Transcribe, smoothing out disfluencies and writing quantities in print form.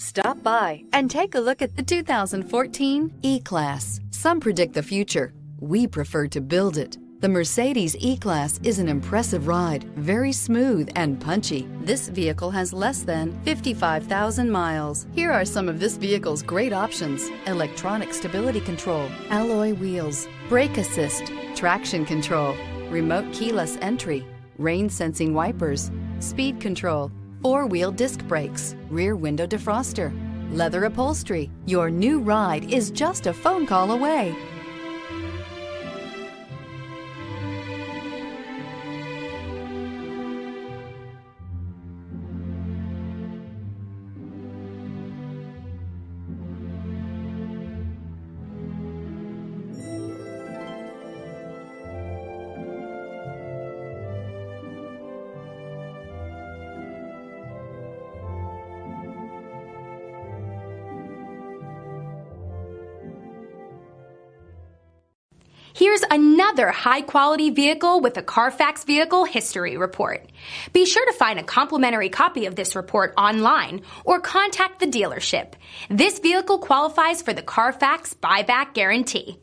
Stop by and take a look at the 2014 E-Class. Some predict the future. We prefer to build it. The Mercedes E-Class is an impressive ride, very smooth and punchy. This vehicle has less than 55,000 miles. Here are some of this vehicle's great options: electronic stability control, alloy wheels, brake assist, traction control, remote keyless entry, rain sensing wipers, speed control, four-wheel disc brakes, rear window defroster, leather upholstery. Your new ride is just a phone call away. Here's another high-quality vehicle with a Carfax Vehicle History Report. Be sure to find a complimentary copy of this report online or contact the dealership. This vehicle qualifies for the Carfax Buyback Guarantee.